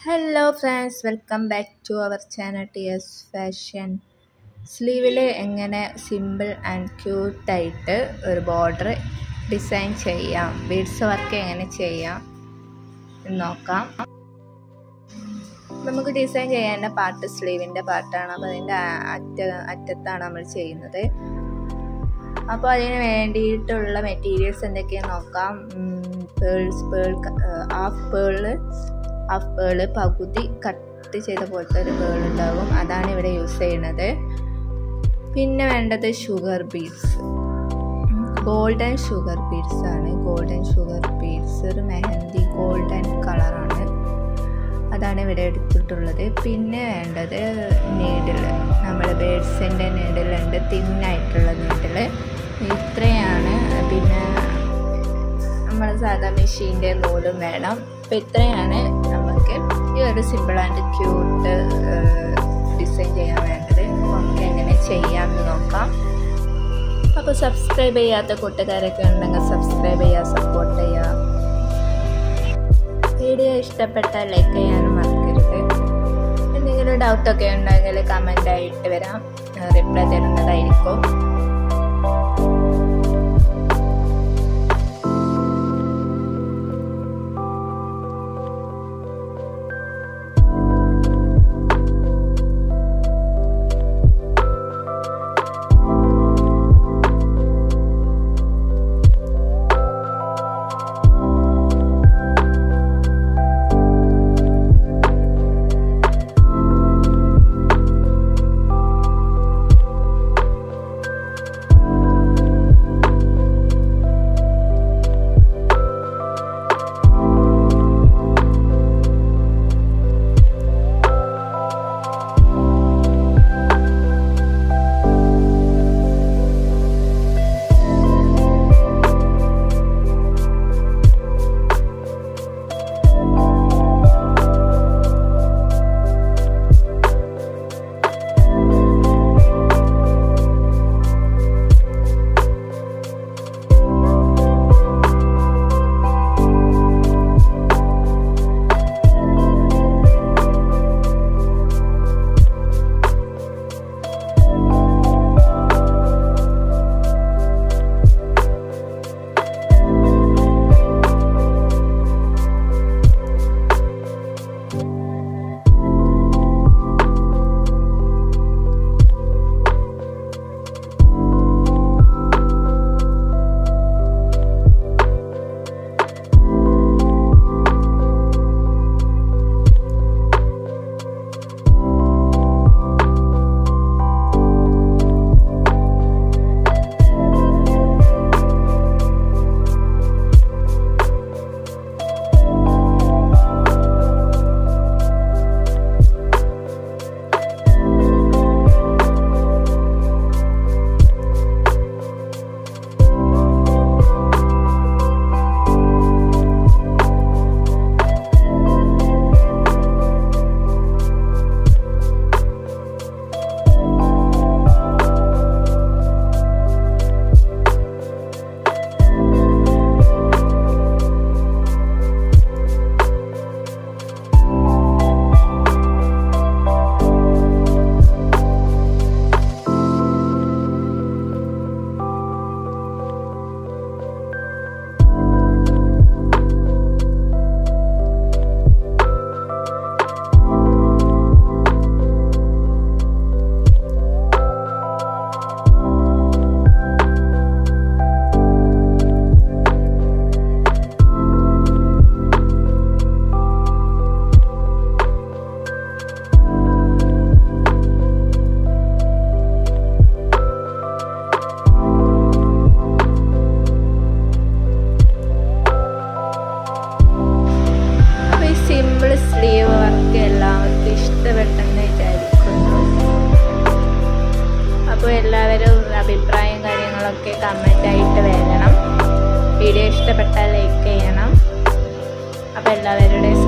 Hello friends, welcome back to our channel TS Fashion. സ്ലീവിൽ എങ്ങനെ simple and ക്യൂട്ടായിട്ട് ഒരു border design ചെയ്യാം, beads work എങ്ങനെ ചെയ്യാം എന്ന് നോക്കാം. നമുക്ക് ഡിസൈൻ ചെയ്യേണ്ട പാർട്ട് സ്ലീവിൻ്റെ പാർട്ടാണ്. അപ്പോൾ അതിൻ്റെ അറ്റത്താണ് നമ്മൾ ചെയ്യുന്നത്. അപ്പോൾ അതിന് വേണ്ടിയിട്ടുള്ള മെറ്റീരിയൽസ് എന്തൊക്കെയാണെന്ന് നോക്കാം. ഹാഫ് പേള് പകുതി കട്ട് ചെയ്ത പോലത്തെ ഒരു പേൾ ഉണ്ടാകും, അതാണ് ഇവിടെ യൂസ് ചെയ്യുന്നത്. പിന്നെ വേണ്ടത് sugar beads, golden sugar beads ആണ്. ഗോൾഡൻ ഷുഗർ ബീഡ്സ് ഒരു മെഹന്തി ഗോൾഡൻ കളറാണ്, അതാണ് ഇവിടെ എടുത്തിട്ടുള്ളത്. പിന്നെ വേണ്ടത് നീഡിൽ, നമ്മൾ ബേഡ്സിൻ്റെ നീഡിലുണ്ട്, തിന്നായിട്ടുള്ള നീഡിൽ, ഇത്രയാണ്. പിന്നെ നമ്മൾ സാധാ മെഷീൻ്റെ നൂലും വേണം. അപ്പോൾ ഇത്രയാണ് നമുക്ക് ഈ ഒരു സിമ്പിൾ ആൻഡ് ക്യൂട്ട് ഡിസൈൻ ചെയ്യാൻ വേണ്ടത്. അപ്പോൾ നമുക്ക് എങ്ങനെ ചെയ്യാമെന്ന് നോക്കാം. അപ്പോൾ സബ്സ്ക്രൈബ് ചെയ്യാത്ത കൂട്ടുകാരൊക്കെ ഉണ്ടെങ്കിൽ സബ്സ്ക്രൈബ് ചെയ്യുക, സപ്പോർട്ട് ചെയ്യുക. വീഡിയോ ഇഷ്ടപ്പെട്ടാൽ ലൈക്ക് ചെയ്യാനും മറക്കരുത്. എന്തെങ്കിലും ഡൗട്ടൊക്കെ ഉണ്ടെങ്കിൽ കമൻ്റായിട്ട് വരാം, റിപ്ലൈ തരുന്നതായിരിക്കും. സ്ലീവ് വർക്ക് എല്ലാവർക്കും ഇഷ്ടപ്പെട്ടെന്ന് വിചാരിക്കുന്നു. അപ്പോൾ എല്ലാവരും അഭിപ്രായം കാര്യങ്ങളൊക്കെ കമൻ്റായിട്ട് വരണം. വീഡിയോ ഇഷ്ടപ്പെട്ടാൽ ലൈക്ക് ചെയ്യണം. അപ്പോൾ എല്ലാവരുടെയും